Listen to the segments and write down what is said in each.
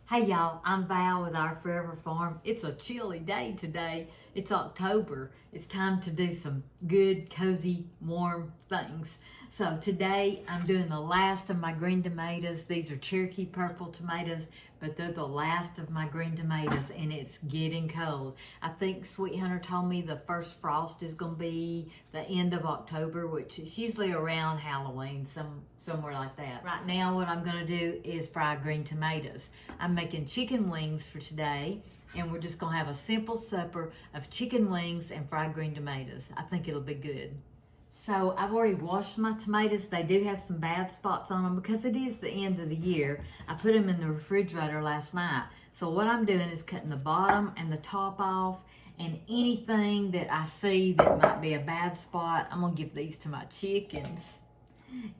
Hey y'all, I'm Val with Our Forever Farm. It's a chilly day today. It's October. It's time to do some good, cozy, warm things. So today I'm doing the last of my green tomatoes. These are Cherokee purple tomatoes, but they're the last of my green tomatoes and it's getting cold. I think Sweet Hunter told me the first frost is going to be the end of October, which is usually around Halloween, somewhere like that. Right now what I'm going to do is fry green tomatoes. I'm making chicken wings for today, and we're just gonna have a simple supper of chicken wings and fried green tomatoes. I think it'll be good. So I've already washed my tomatoes. They do have some bad spots on them because it is the end of the year. I put them in the refrigerator last night. So what I'm doing is cutting the bottom and the top off, and anything that I see that might be a bad spot, I'm gonna give these to my chickens.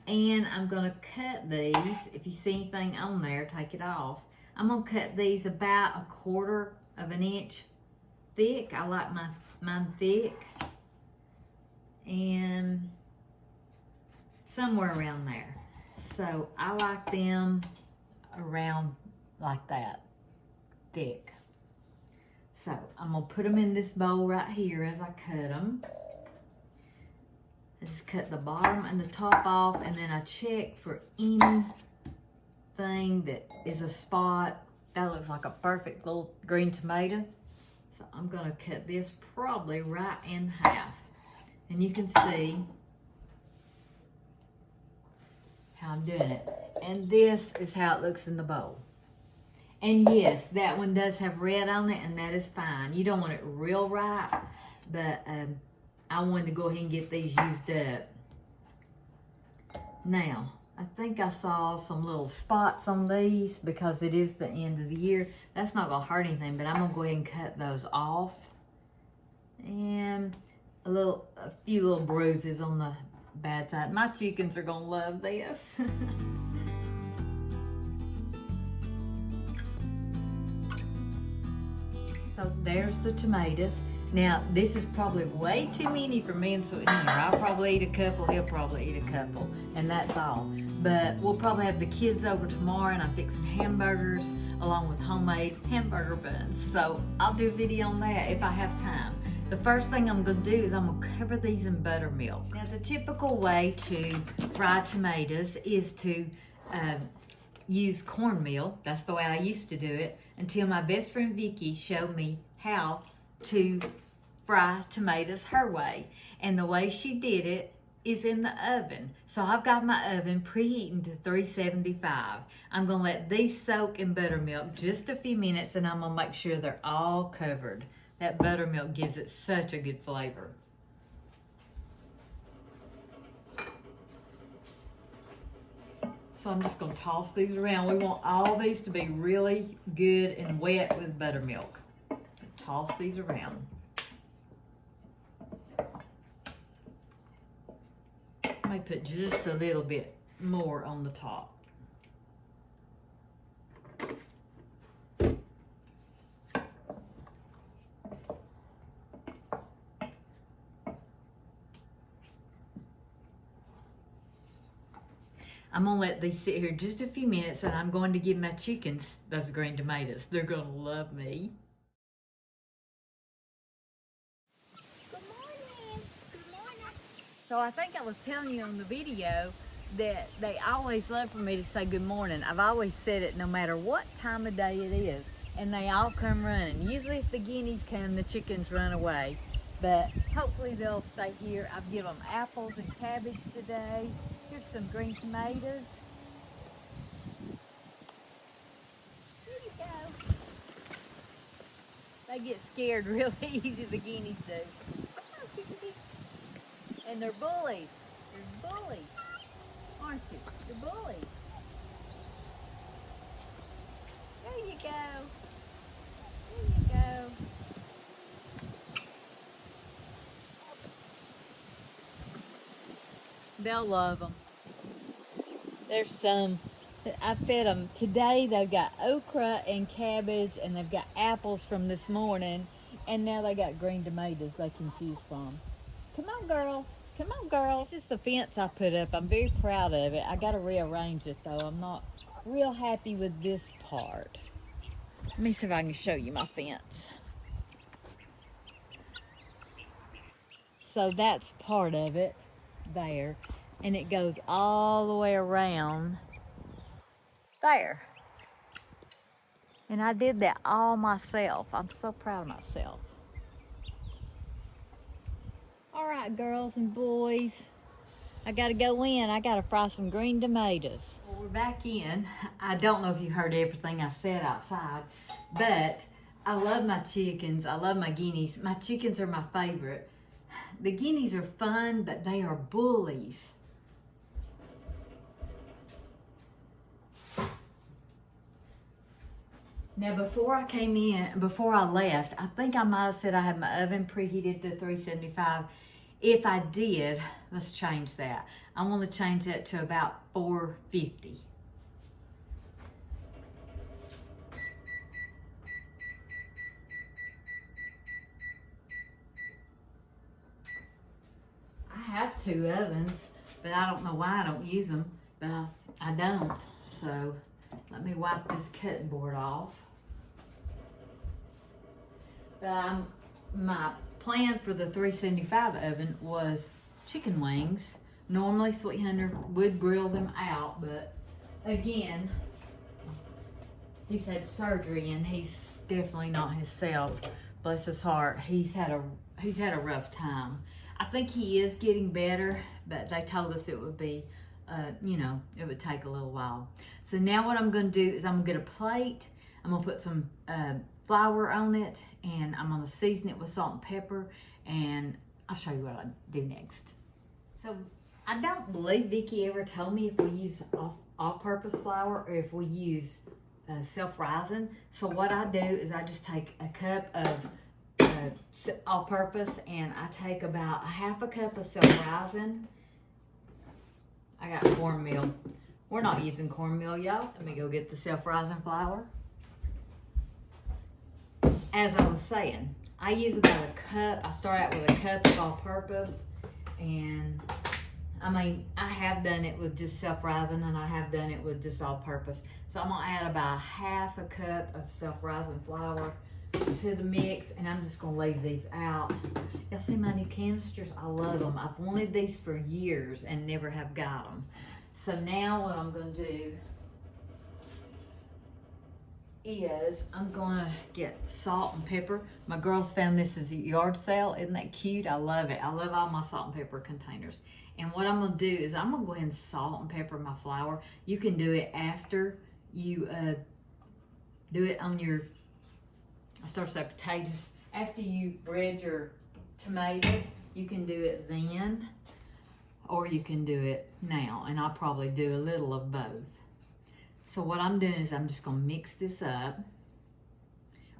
And I'm gonna cut these. If you see anything on there, take it off. I'm gonna cut these about 1/4 of an inch thick. I like mine thick. And somewhere around there. So I like them around like that, thick. So I'm gonna put them in this bowl right here as I cut them. I just cut the bottom and the top off, and then I check for anything that is a spot. That looks like a perfect little green tomato. So I'm gonna cut this probably right in half. And you can see how I'm doing it. And this is how it looks in the bowl. And yes, that one does have red on it, and that is fine. You don't want it real ripe, but I wanted to go ahead and get these used up. Now, I think I saw some little spots on these because it is the end of the year. That's not gonna hurt anything, but I'm gonna go ahead and cut those off. And a few little bruises on the bad side. My chickens are gonna love this. So there's the tomatoes. Now, this is probably way too many for me and Sweet Hunter. I'll probably eat a couple, he'll probably eat a couple, and that's all. But we'll probably have the kids over tomorrow, and I'm fixing hamburgers along with homemade hamburger buns. So I'll do a video on that if I have time. The first thing I'm gonna do is I'm gonna cover these in buttermilk. Now, the typical way to fry tomatoes is to use cornmeal. That's the way I used to do it until my best friend Vicky showed me how to fry tomatoes her way. And the way she did it is in the oven. So I've got my oven preheating to 375. I'm gonna let these soak in buttermilk just a few minutes, and I'm gonna make sure they're all covered. That buttermilk gives it such a good flavor. So I'm just gonna toss these around. We want all these to be really good and wet with buttermilk. Toss these around. I may put just a little bit more on the top. I'm gonna let these sit here just a few minutes, and I'm going to give my chickens those green tomatoes. They're gonna love me. So I think I was telling you on the video that they always love for me to say good morning. I've always said it no matter what time of day it is. And they all come running. Usually if the guineas come, the chickens run away. But hopefully they'll stay here. I've given them apples and cabbage today. Here's some green tomatoes. Here you go. They get scared really easy, the guineas do. And they're bullies. They're bullies. Aren't you? They're bullies. There you go. There you go. They'll love them. There's some, I fed them. Today they've got okra and cabbage, and they've got apples from this morning, and now they got green tomatoes they can choose from. Come on, girls. Come on, girls. This is the fence I put up. I'm very proud of it. I got to rearrange it, though. I'm not real happy with this part. Let me see if I can show you my fence. So that's part of it there. And it goes all the way around there. And I did that all myself. I'm so proud of myself. All right, girls and boys. I gotta go in. I gotta fry some green tomatoes. Well, we're back in. I don't know if you heard everything I said outside, but I love my chickens. I love my guineas. My chickens are my favorite. The guineas are fun, but they are bullies. Now, before I left, I think I might have said I had my oven preheated to 375. If I did, let's change that. I'm going to change that to about 450. I have 2 ovens, but I don't know why I don't use them, but I don't. So let me wipe this cutting board off. But my plan for the 375 oven was chicken wings. Normally Sweet Hunter would grill them out, but again, he's had surgery and he's definitely not himself. Bless his heart. He's had a rough time. I think he is getting better, but they told us it would be, it would take a little while. So now what I'm going to do is I'm going to get a plate. I'm going to put some flour on it, and I'm going to season it with salt and pepper, and I'll show you what I do next. So I don't believe Vicki ever told me if we use all-purpose flour or if we use self-rising. So what I do is I just take a cup of all-purpose, and I take about a half a cup of self-rising. I got cornmeal. We're not using cornmeal, y'all. Let me go get the self-rising flour. As I was saying, I use about a cup. I start out with a cup of all-purpose, and I mean, I have done it with just self-rising, and I have done it with just all-purpose. So I'm gonna add about half a cup of self-rising flour to the mix, and I'm just gonna leave these out. Y'all see my new canisters? I love them. I've wanted these for years and never have got them. So now what I'm gonna do is I'm gonna get salt and pepper. My girls found this as a yard sale. Isn't that cute? I love it. I love all my salt and pepper containers. And what I'm gonna do is I'm gonna go ahead and salt and pepper my flour. You can do it after you do it on your, I start to say potatoes. After you bread your tomatoes, you can do it then, or you can do it now. And I'll probably do a little of both. So what I'm doing is I'm just gonna mix this up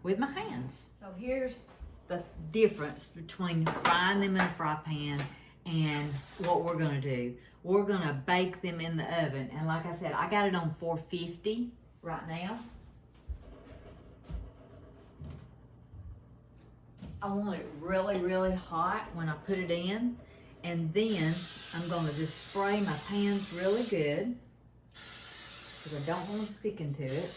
with my hands. So here's the difference between frying them in a fry pan and what we're gonna do. We're gonna bake them in the oven. And like I said, I got it on 450 right now. I want it really, really hot when I put it in. And then I'm gonna just spray my pans really good, because I don't want to stick into it.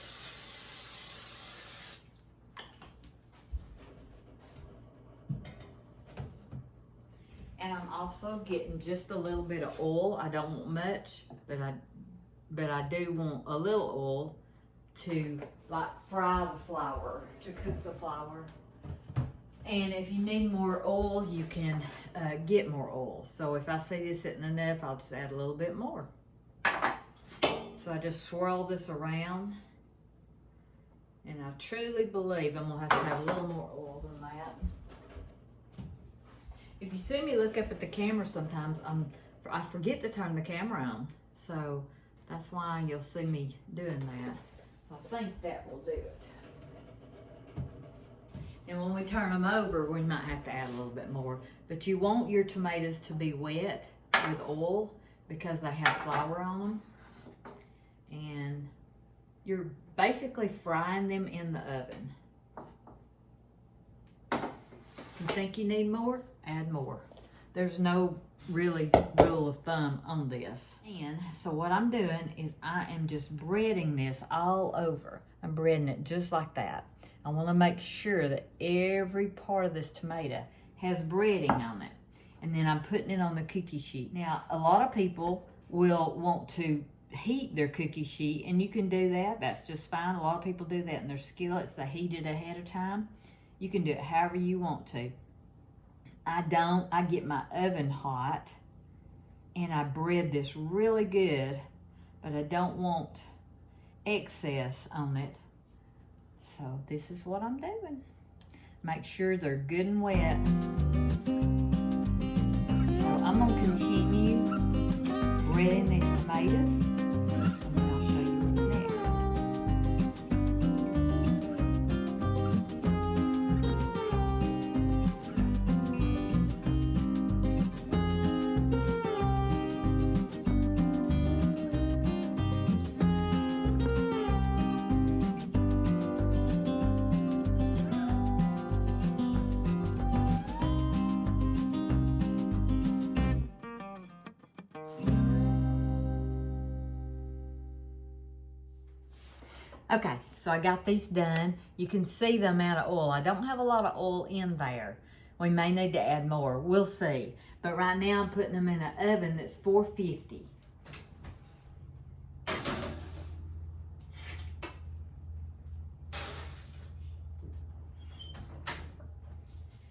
And I'm also getting just a little bit of oil. I don't want much, but I do want a little oil to like fry the flour, to cook the flour. And if you need more oil, you can get more oil. So if I see this isn't enough, I'll just add a little bit more. So I just swirl this around, and I truly believe I'm gonna have a little more oil than that. If you see me look up at the camera sometimes, I forget to turn the camera on. So that's why you'll see me doing that. So I think that will do it. And when we turn them over, we might have to add a little bit more. But you want your tomatoes to be wet with oil because they have flour on them. And you're basically frying them in the oven. If you think you need more, add more. There's no really rule of thumb on this. And so what I'm doing is I am just breading this all over. I'm breading it just like that. I want to make sure that every part of this tomato has breading on it. And then I'm putting it on the cookie sheet. Now, a lot of people will want to heat their cookie sheet, and you can do that. That's just fine. A lot of people do that in their skillets. They heat it ahead of time. You can do it however you want to. I don't. I get my oven hot, and I bread this really good, but I don't want excess on it. So this is what I'm doing. Make sure they're good and wet. So I'm gonna continue breading these tomatoes, and then I'll show you what's next. Okay, so I got these done. You can see the amount of oil. I don't have a lot of oil in there. We may need to add more. We'll see. But right now I'm putting them in an oven that's 450.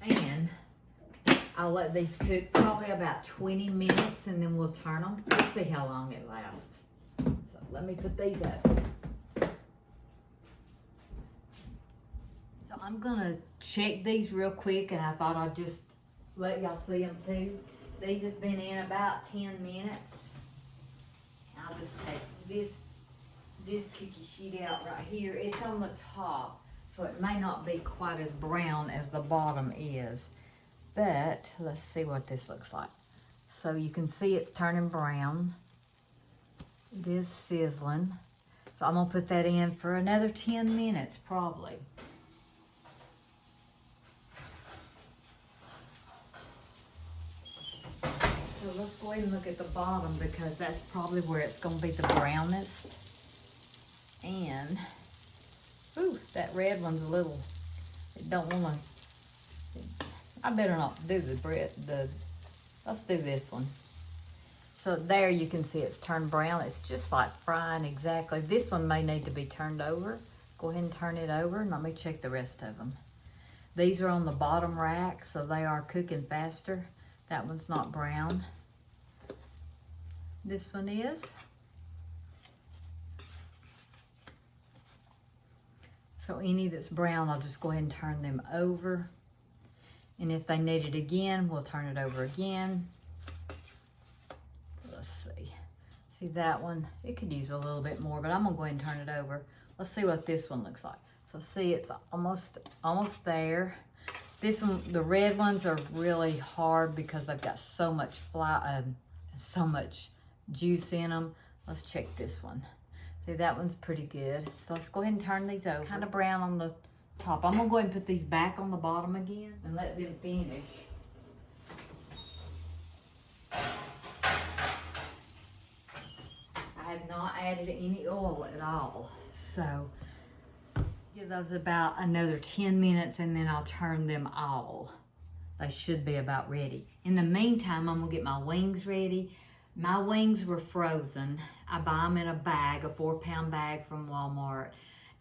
And I'll let these cook probably about 20 minutes, and then we'll turn them. We'll see how long it lasts. So let me put these up. So I'm gonna check these real quick, and I thought I'd just let y'all see them too. These have been in about 10 minutes. I'll just take this cookie sheet out right here. It's on the top, so it may not be quite as brown as the bottom is. But let's see what this looks like. So you can see it's turning brown. It is sizzling. So I'm gonna put that in for another 10 minutes probably. So let's go ahead and look at the bottom, because that's probably where it's going to be the brownest. And, ooh, that red one's a little, it don't want to, I better not do the bread, let's do this one. So there you can see it's turned brown. It's just like frying exactly. This one may need to be turned over. Go ahead and turn it over, and let me check the rest of them. These are on the bottom rack, so they are cooking faster. That one's not brown. This one is. So any that's brown, I'll just go ahead and turn them over. And if they need it again, we'll turn it over again. Let's see. See that one? It could use a little bit more, but I'm gonna go ahead and turn it over. Let's see what this one looks like. So see, it's almost there. This one, the red ones are really hard because they've got so much so much juice in them. Let's check this one. See, that one's pretty good. So let's go ahead and turn these over. Kind of brown on the top. I'm gonna go ahead and put these back on the bottom again and let them finish. I have not added any oil at all. So give those about another 10 minutes, and then I'll turn them all. They should be about ready. In the meantime, I'm gonna get my wings ready. My wings were frozen. I buy them in a bag, a 4-pound bag from Walmart,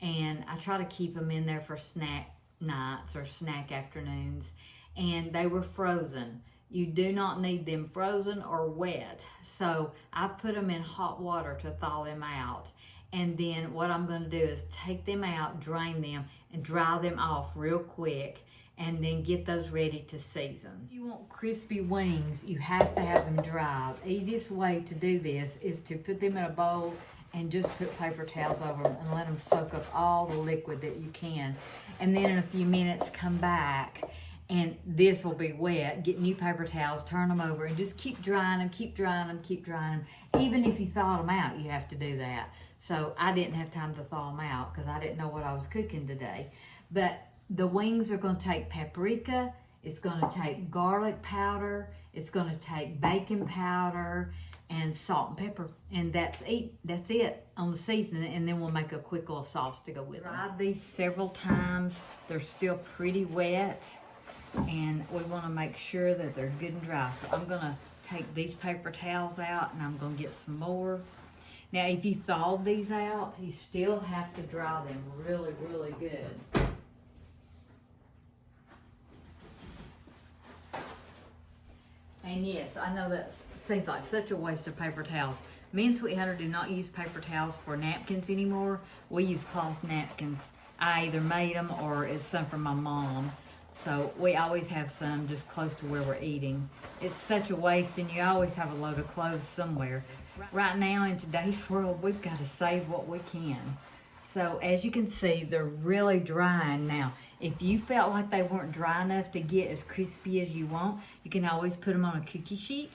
and I try to keep them in there for snack nights or snack afternoons, and they were frozen. You do not need them frozen or wet. So I put them in hot water to thaw them out. And then what I'm going to do is take them out, drain them, and dry them off real quick, and then get those ready to season. If you want crispy wings, you have to have them dry. The easiest way to do this is to put them in a bowl and just put paper towels over them and let them soak up all the liquid that you can. And then in a few minutes, come back, and this will be wet. Get new paper towels, turn them over, and just keep drying them, keep drying them, keep drying them. Even if you thaw them out, you have to do that. So I didn't have time to thaw them out because I didn't know what I was cooking today. But the wings are going to take paprika It's gonna take garlic powder. It's gonna take baking powder and salt and pepper. And that's it on the seasoning. And then we'll make a quick little sauce to go with it. Tried these several times. They're still pretty wet. And we wanna make sure that they're good and dry. So I'm gonna take these paper towels out and I'm gonna get some more. Now, if you thawed these out, you still have to dry them really, really good. And yes, I know that seems like such a waste of paper towels. Me and Sweet Hunter do not use paper towels for napkins anymore. We use cloth napkins. I either made them or it's some from my mom. So we always have some just close to where we're eating. It's such a waste, and you always have a load of clothes somewhere. Right now in today's world, we've got to save what we can. So as you can see, they're really drying now. If you felt like they weren't dry enough to get as crispy as you want, you can always put them on a cookie sheet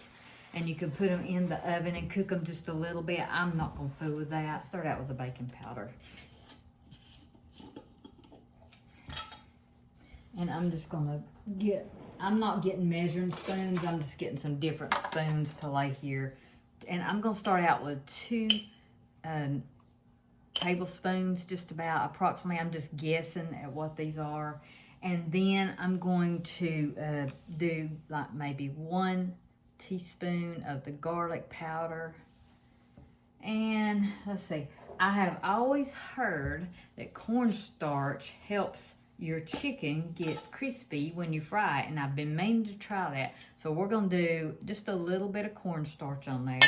and you can put them in the oven and cook them just a little bit. I'm not going to fool with that. Start out with the baking powder. And I'm just going to I'm not getting measuring spoons. I'm just getting some different spoons to lay here. And I'm going to start out with 2 tablespoons, just about approximately. I'm just guessing at what these are. And then I'm going to do like maybe 1 teaspoon of the garlic powder. And let's see, I have always heard that cornstarch helps your chicken get crispy when you fry it, and I've been meaning to try that. So we're going to do just a little bit of cornstarch on there.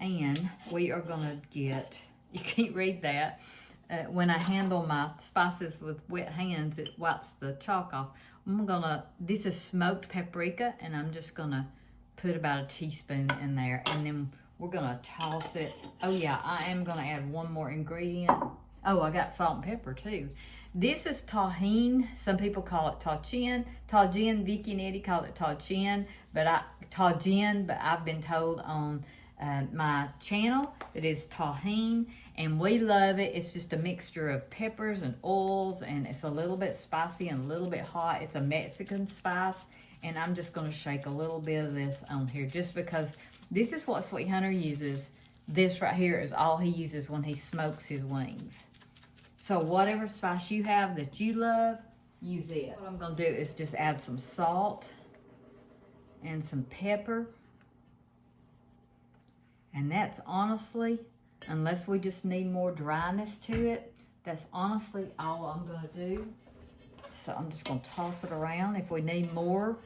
And we are going to get, you can't read that, when I handle my spices with wet hands, it wipes the chalk off. This is smoked paprika, and I'm just going to put about a teaspoon in there, and then we're going to toss it. Oh yeah, I am going to add one more ingredient. Oh, I got salt and pepper too. This is tahine. Some people call it tajin. Tajin, Vicky and Eddie call it tajin, but I've been told on my channel it is tahine, and we love it. It's just a mixture of peppers and oils, and it's a little bit spicy and a little bit hot. It's a Mexican spice, and I'm just going to shake a little bit of this on here just because this is what Sweet Hunter uses. This right here is all he uses when he smokes his wings. So whatever spice you have that you love, use it. What I'm going to do is just add some salt and some pepper. And that's honestly, unless we just need more dryness to it, that's honestly all I'm going to do. So I'm just going to toss it around. If we need more,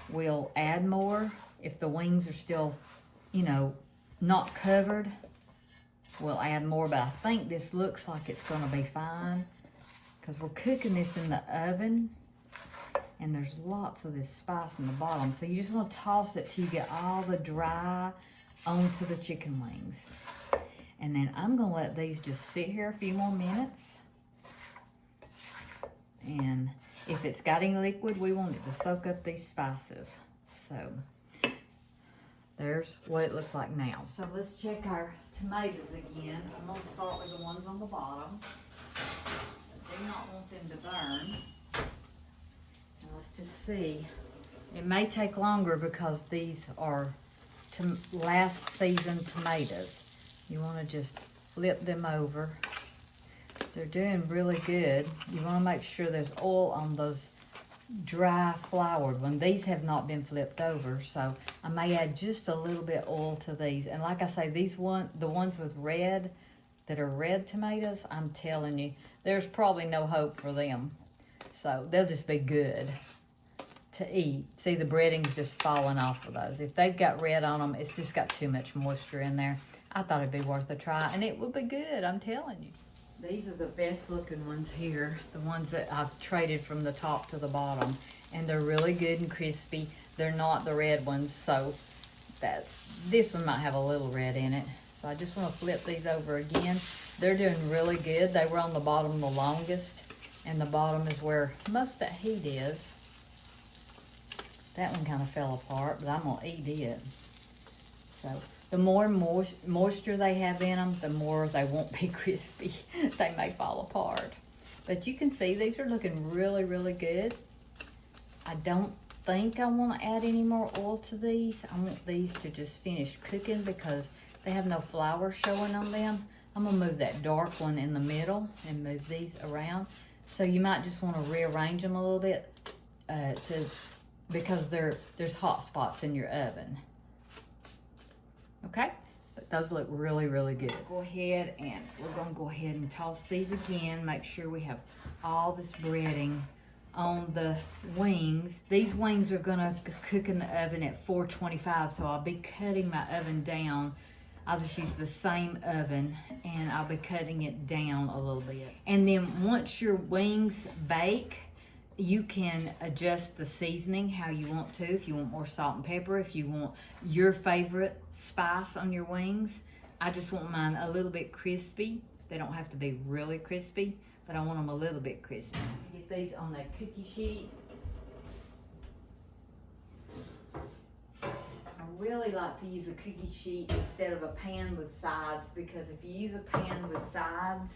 we'll add more. If the wings are still, not covered, we'll add more. But I think this looks like it's going to be fine because we're cooking this in the oven. And there's lots of this spice in the bottom. So you just want to toss it till you get all the dry onto the chicken wings. And then I'm going to let these just sit here a few more minutes. And if it's got any liquid, we want it to soak up these spices. So there's what it looks like now. So let's check our tomatoes again. I'm going to start with the ones on the bottom. I do not want them to burn. And let's just see. It may take longer because these are last season tomatoes. You want to just flip them over. They're doing really good. You want to make sure there's oil on those dry floured ones. These have not been flipped over, so I may add just a little bit oil to these. And like I say, the ones with red, that are red tomatoes, I'm telling you, there's probably no hope for them. So they'll just be good to eat. See, the breading's just falling off of those. If they've got red on them, it's just got too much moisture in there. I thought it'd be worth a try, and it would be good, I'm telling you. These are the best looking ones here, the ones that I've traded from the top to the bottom, and they're really good and crispy. They're not the red ones, so this one might have a little red in it. So I just want to flip these over again. They're doing really good. They were on the bottom the longest, and the bottom is where most of that heat is. That one kind of fell apart, but I'm going to eat it. So The more moisture they have in them, the more they won't be crispy. They may fall apart. But you can see these are looking really, really good. I don't think I want to add any more oil to these. I want these to just finish cooking because they have no flour showing on them. I'm going to move that dark one in the middle and move these around. So you might just want to rearrange them a little bit because there's hot spots in your oven. Okay, but those look really, really good. Go ahead and we're gonna go ahead and toss these again. Make sure we have all this breading on the wings. These wings are gonna cook in the oven at 425, so I'll be cutting my oven down. I'll just use the same oven and I'll be cutting it down a little bit. And then once your wings bake, you can adjust the seasoning how you want to. If you want more salt and pepper, if you want your favorite spice on your wings. I just want mine a little bit crispy. They don't have to be really crispy, but I want them a little bit crispy. Get these on that cookie sheet. I really like to use a cookie sheet instead of a pan with sides, because if you use a pan with sides,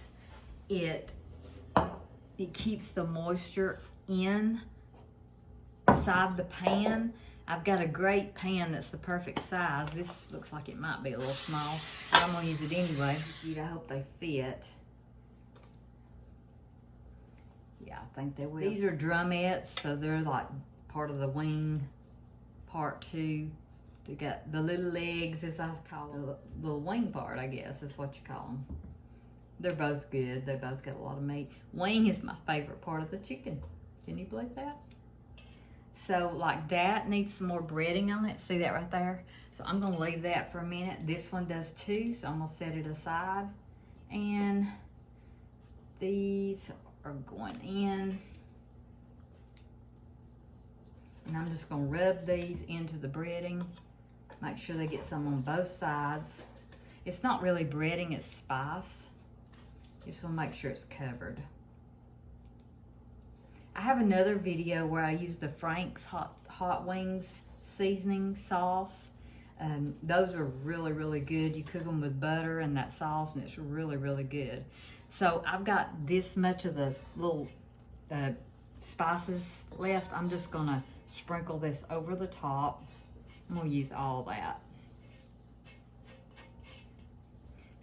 it keeps the moisture inside the pan. I've got a great pan that's the perfect size. This looks like it might be a little small, but I'm gonna use it anyway. I hope they fit. Yeah, I think they will. These are drumettes, so they're like part of the wing, part two. They got the little legs, as I call them, the wing part, I guess is what you call them. They're both good. They both got a lot of meat. Wing is my favorite part of the chicken. Can you believe that? So like that needs some more breading on it. See that right there? So I'm gonna leave that for a minute. This one does too, so I'm gonna set it aside. And these are going in. And I'm just gonna rub these into the breading. Make sure they get some on both sides. It's not really breading, it's spice. Just want to make sure it's covered. I have another video where I use the Frank's hot wings seasoning sauce. Those are really, really good. You cook them with butter and that sauce, and it's really, really good. So I've got this much of the little spices left. I'm just gonna sprinkle this over the top. I'm gonna use all that.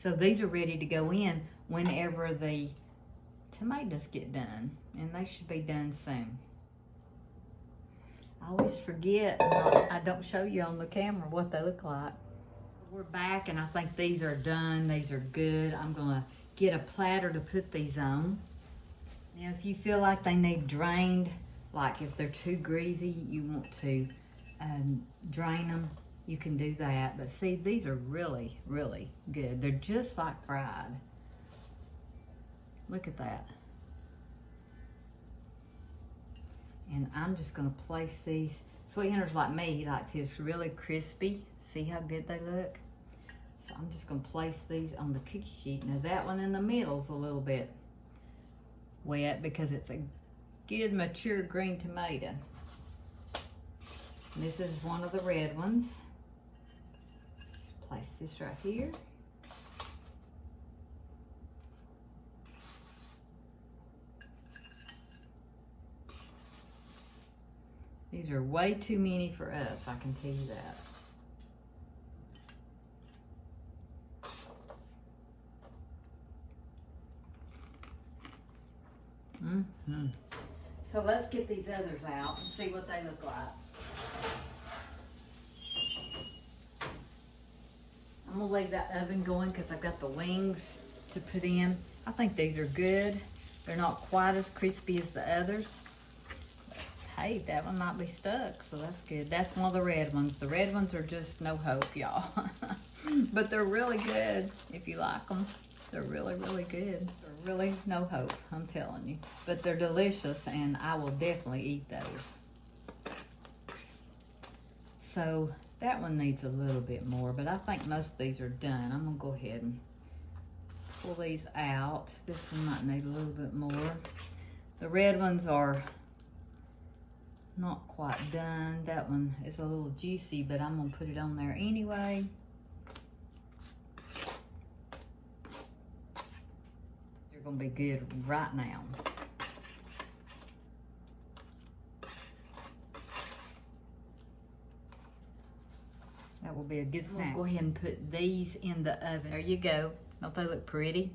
So these are ready to go in whenever the tomatoes get done, and they should be done soon. I always forget, I don't show you on the camera what they look like. We're back, and I think these are done. These are good. I'm gonna get a platter to put these on. Now, if you feel like they need drained, like if they're too greasy, you want to drain them, you can do that. But see, these are really, really good. They're just like fried. Look at that. And I'm just gonna place these. Sweet hunters like me like this really crispy. See how good they look? So I'm just gonna place these on the cookie sheet. Now that one in the middle is a little bit wet because it's a good mature green tomato. And this is one of the red ones. Just place this right here. These are way too many for us, I can tell you that. So let's get these others out and see what they look like. I'm gonna leave that oven going because I've got the wings to put in. I think these are good. They're not quite as crispy as the others. Hey, that one might be stuck, so that's good. That's one of the red ones. The red ones are just no hope, y'all. But they're really good if you like them. They're really, really good. They're really no hope, I'm telling you. But they're delicious, and I will definitely eat those. So that one needs a little bit more, but I think most of these are done. I'm gonna go ahead and pull these out. This one might need a little bit more. The red ones are not quite done. That one is a little juicy, but I'm gonna put it on there anyway. gonna be good right now. That will be a good snack. We'll go ahead and put these in the oven. There you go. Don't they look pretty?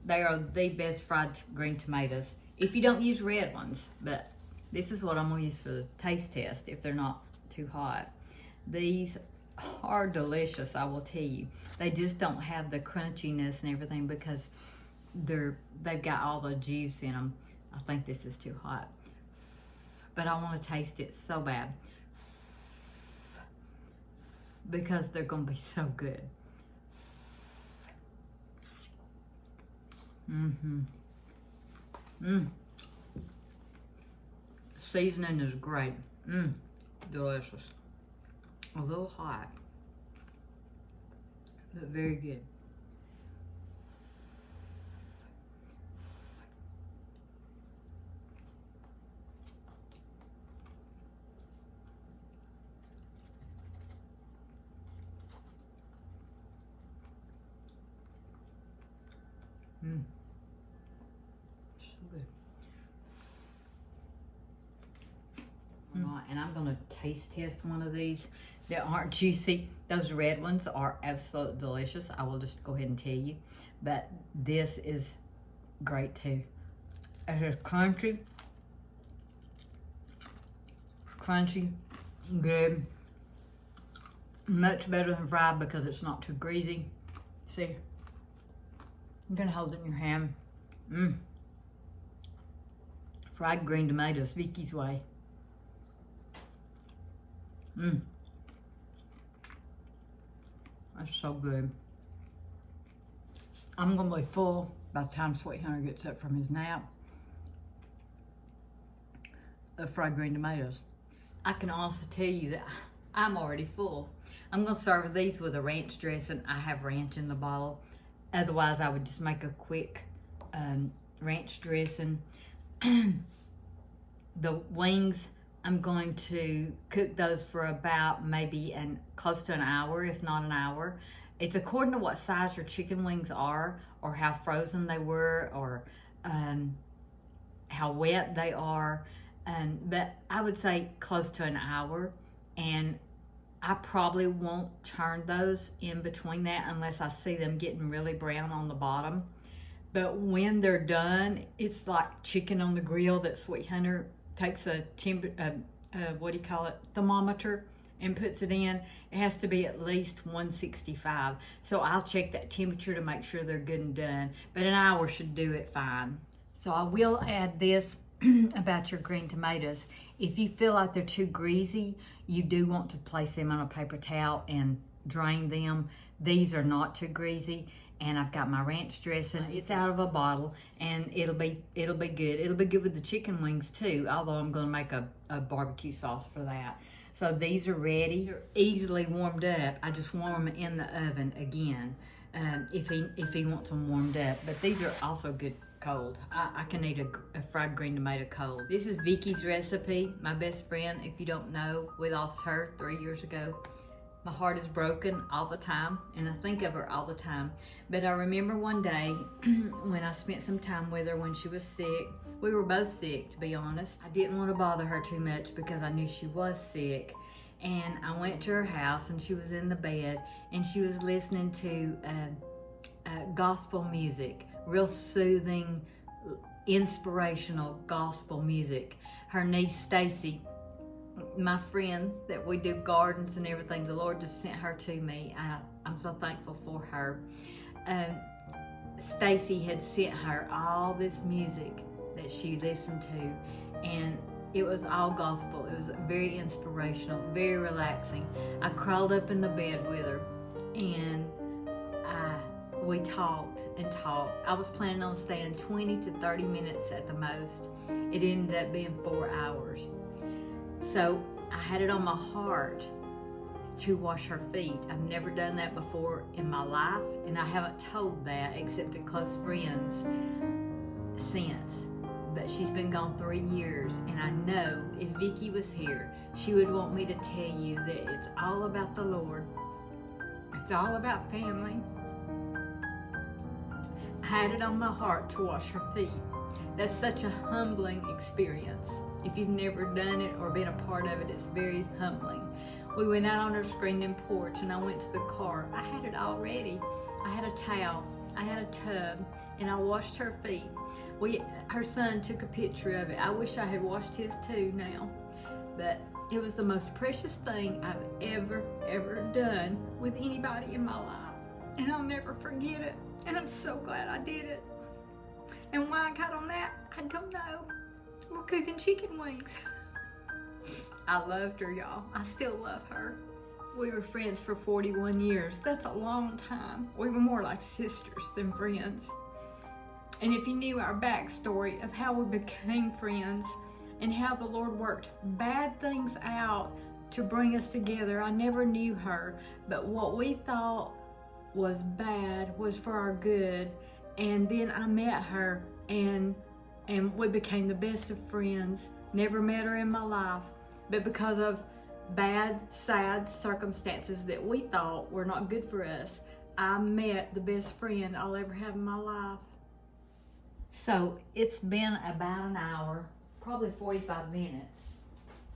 They are the best fried green tomatoes. If you don't use red ones, but this is what I'm gonna use for the taste test if they're not too hot. These are delicious, I will tell you. They just don't have the crunchiness and everything because they've got all the juice in them. I think this is too hot, but I want to taste it so bad because they're gonna be so good. Seasoning is great. Delicious. A little hot, but very good. So good. And I'm gonna taste test one of these. They aren't juicy. Those red ones are absolutely delicious. I will just go ahead and tell you. But this is great too. It is crunchy, good. Much better than fried because it's not too greasy. See, I'm gonna hold it in your hand. Fried green tomatoes, Vicky's way. That's so good. I'm gonna be full by the time Sweet Hunter gets up from his nap of fried green tomatoes. I can also tell you that I'm already full. I'm gonna serve these with a ranch dressing. I have ranch in the bottle. Otherwise, I would just make a quick ranch dressing. The wings, I'm going to cook those for about maybe close to an hour, if not an hour. It's according to what size your chicken wings are, or how frozen they were, or how wet they are. But I would say close to an hour. And I probably won't turn those in between that unless I see them getting really brown on the bottom. But when they're done, it's like chicken on the grill that Sweet Hunter takes a thermometer and puts it in. It has to be at least 165. So I'll check that temperature to make sure they're good and done. But an hour should do it fine. So I will add this about your green tomatoes. If you feel like they're too greasy, you do want to place them on a paper towel and drain them. These are not too greasy. And I've got my ranch dressing. It's out of a bottle, and it'll be good. It'll be good with the chicken wings too, although I'm gonna make a barbecue sauce for that. So these are ready. They're easily warmed up. I just warm them in the oven again if he wants them warmed up. But these are also good cold. I can eat a fried green tomato cold. This is Vicky's recipe, my best friend. If you don't know, we lost her 3 years ago. My heart is broken all the time, and I think of her all the time. But I remember one day when I spent some time with her when she was sick. We were both sick, to be honest. I didn't want to bother her too much because I knew she was sick. And I went to her house, and she was in the bed, and she was listening to gospel music, real soothing, inspirational gospel music. Her niece, Stacy, my friend that we do gardens and everything, the Lord just sent her to me. I'm so thankful for her. Stacy had sent her all this music that she listened to, and it was all gospel. It was very inspirational, very relaxing. I crawled up in the bed with her, and we talked and talked. I was planning on staying 20 to 30 minutes at the most. It ended up being 4 hours. So I had it on my heart to wash her feet. I've never done that before in my life, and I haven't told that except to close friends since. But she's been gone 3 years, and I know if Vicky was here, she would want me to tell you that it's all about the Lord. It's all about family. I had it on my heart to wash her feet. That's such a humbling experience. If you've never done it or been a part of it, it's very humbling. We went out on her screened-in porch and I went to the car. I had it all ready. I had a towel, I had a tub, and I washed her feet. Her son took a picture of it. I wish I had washed his too now, but it was the most precious thing I've ever done with anybody in my life, and I'll never forget it, and I'm so glad I did it. And why I got on that, I don't know. We're cooking chicken wings. I loved her, y'all. I still love her. We were friends for 41 years. That's a long time. We were more like sisters than friends. And if you knew our backstory of how we became friends and how the Lord worked bad things out to bring us together, I never knew her, but what we thought was bad was for our good. And then I met her and we became the best of friends. Never met her in my life, but because of bad, sad circumstances that we thought were not good for us, I met the best friend I'll ever have in my life. So it's been about an hour, probably 45 minutes,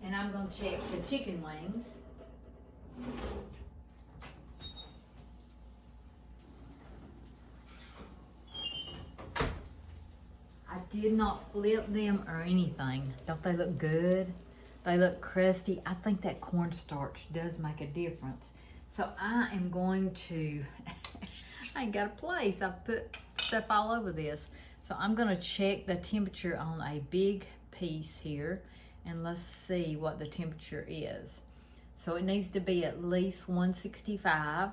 and I'm gonna check the chicken wings. I did not flip them or anything. Don't they look good? They look crusty. I think that cornstarch does make a difference. So I am going to, I ain't got a place. I've put stuff all over this. So I'm gonna check the temperature on a big piece here, and let's see what the temperature is. So it needs to be at least 165.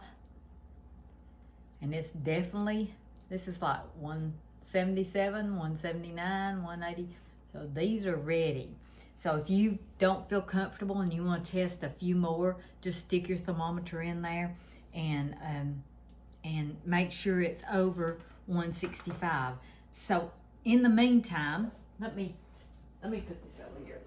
And it's definitely, this is like 177, 179, 180. So these are ready. So if you don't feel comfortable and you want to test a few more, just stick your thermometer in there and make sure it's over 165. So in the meantime, let me put this over here.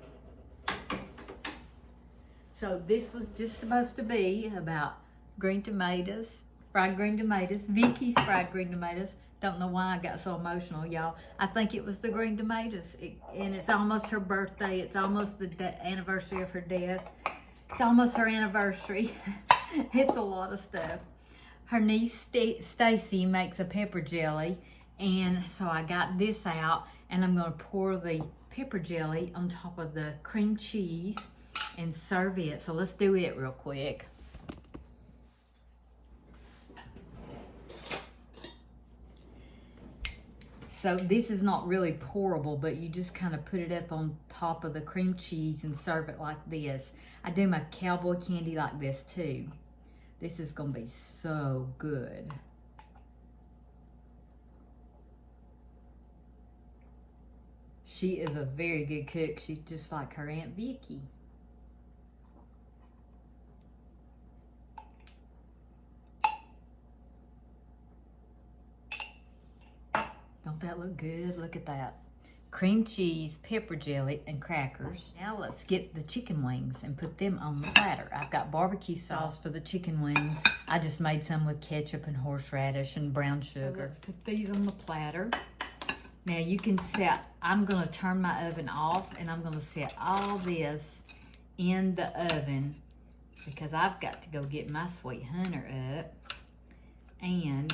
So this was just supposed to be about green tomatoes, fried green tomatoes, Vicky's fried green tomatoes. Don't know why I got so emotional, y'all. I think it was the green tomatoes. And it's almost her birthday. It's almost the anniversary of her death. It's almost her anniversary. It's a lot of stuff. Her niece Stacy makes a pepper jelly. And so I got this out and I'm gonna pour the pepper jelly on top of the cream cheese and serve it. So let's do it real quick. So this is not really pourable, but you just kind of put it up on top of the cream cheese and serve it like this. I do my cowboy candy like this too. This is gonna be so good. She is a very good cook. She's just like her Aunt Vicky. Don't that look good? Look at that. Cream cheese, pepper jelly, and crackers. Now let's get the chicken wings and put them on the platter. I've got barbecue sauce for the chicken wings. I just made some with ketchup and horseradish and brown sugar. So let's put these on the platter. Now you can set, I'm gonna turn my oven off and I'm gonna set all this in the oven because I've got to go get my sweet hunter up and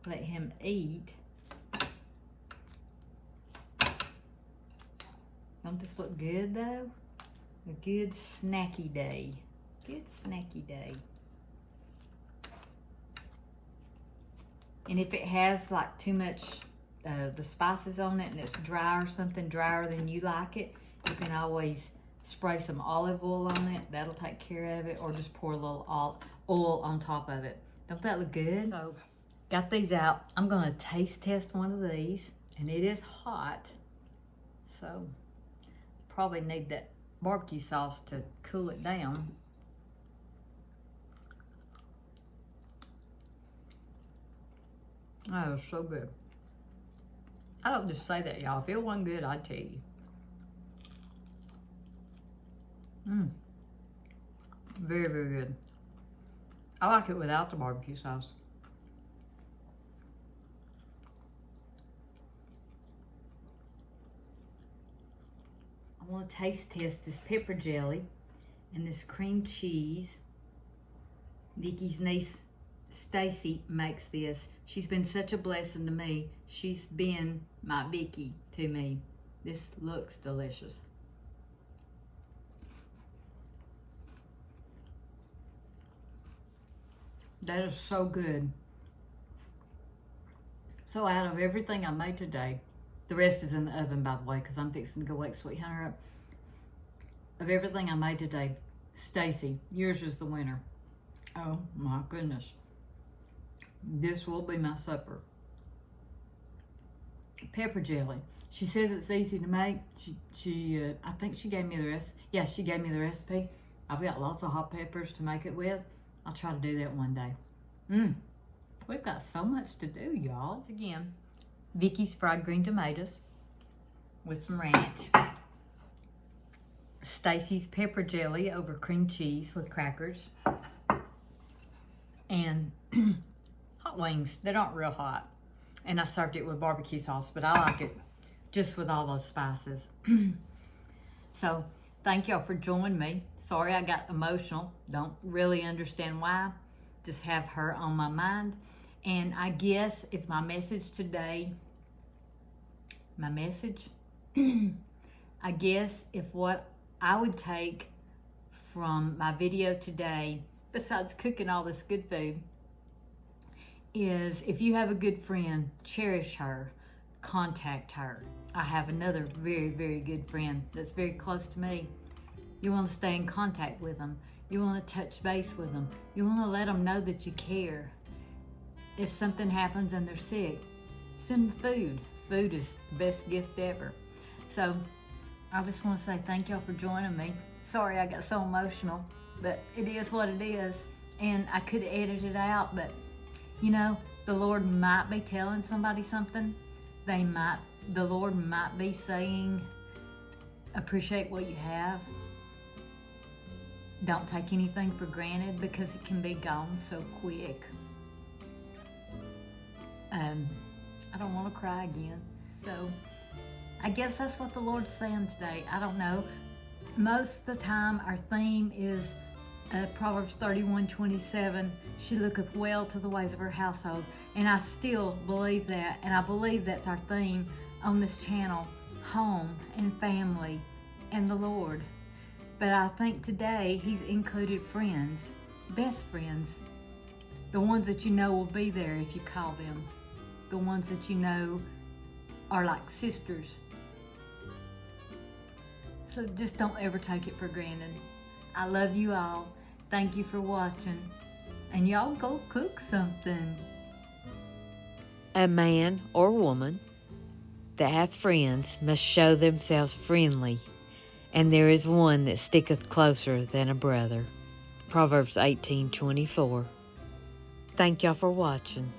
let him eat. Don't this look good though? A good snacky day. Good snacky day. And if it has like too much the spices on it and it's dry or something drier than you like it, you can always spray some olive oil on it. That'll take care of it, or just pour a little oil on top of it. Don't that look good? So got these out. I'm gonna taste test one of these, and it is hot, so probably need that barbecue sauce to cool it down. Oh, it's so good. I don't just say that, y'all. If it wasn't good, I'd tell you. Very, very good. I like it without the barbecue sauce. I want to taste test this pepper jelly and this cream cheese. Vicky's niece Stacy makes this. She's been such a blessing to me. She's been my Vicky to me. This looks delicious. That is so good. So out of everything I made today, the rest is in the oven, by the way, because I'm fixing to go wake Sweet Hunter up. Of everything I made today, Stacy, yours is the winner. Oh my goodness. This will be my supper. Pepper jelly. She says it's easy to make. I think she gave me the recipe. Yeah, she gave me the recipe. I've got lots of hot peppers to make it with. I'll try to do that one day. We've got so much to do, y'all. Once again, Vicky's fried green tomatoes with some ranch. Stacy's pepper jelly over cream cheese with crackers. And hot wings. They aren't real hot. And I served it with barbecue sauce, but I like it just with all those spices. So, thank y'all for joining me. Sorry I got emotional. Don't really understand why. Just have her on my mind. And I guess if my message today, I guess if what I would take from my video today, besides cooking all this good food, is if you have a good friend, cherish her, contact her. I have another very, very good friend that's very close to me. You want to stay in contact with them. You want to touch base with them. You want to let them know that you care. If something happens and they're sick, send them food. Food is the best gift ever. So I just want to say thank y'all for joining me. Sorry I got so emotional, but it is what it is. And I could have edited it out, but you know, the Lord might be telling somebody something. The Lord might be saying, appreciate what you have. Don't take anything for granted because it can be gone so quick. I don't want to cry again. So I guess that's what the Lord's saying today. I don't know. Most of the time our theme is Proverbs 31:27. She looketh well to the ways of her household. And I still believe that. And I believe that's our theme on this channel. Home and family and the Lord. But I think today he's included friends. Best friends. The ones that you know will be there if you call them. The ones that you know are like sisters. So just don't ever take it for granted. I love you all. Thank you for watching. And y'all go cook something. A man or woman that hath friends must show themselves friendly, and there is one that sticketh closer than a brother. Proverbs 18:24. Thank y'all for watching.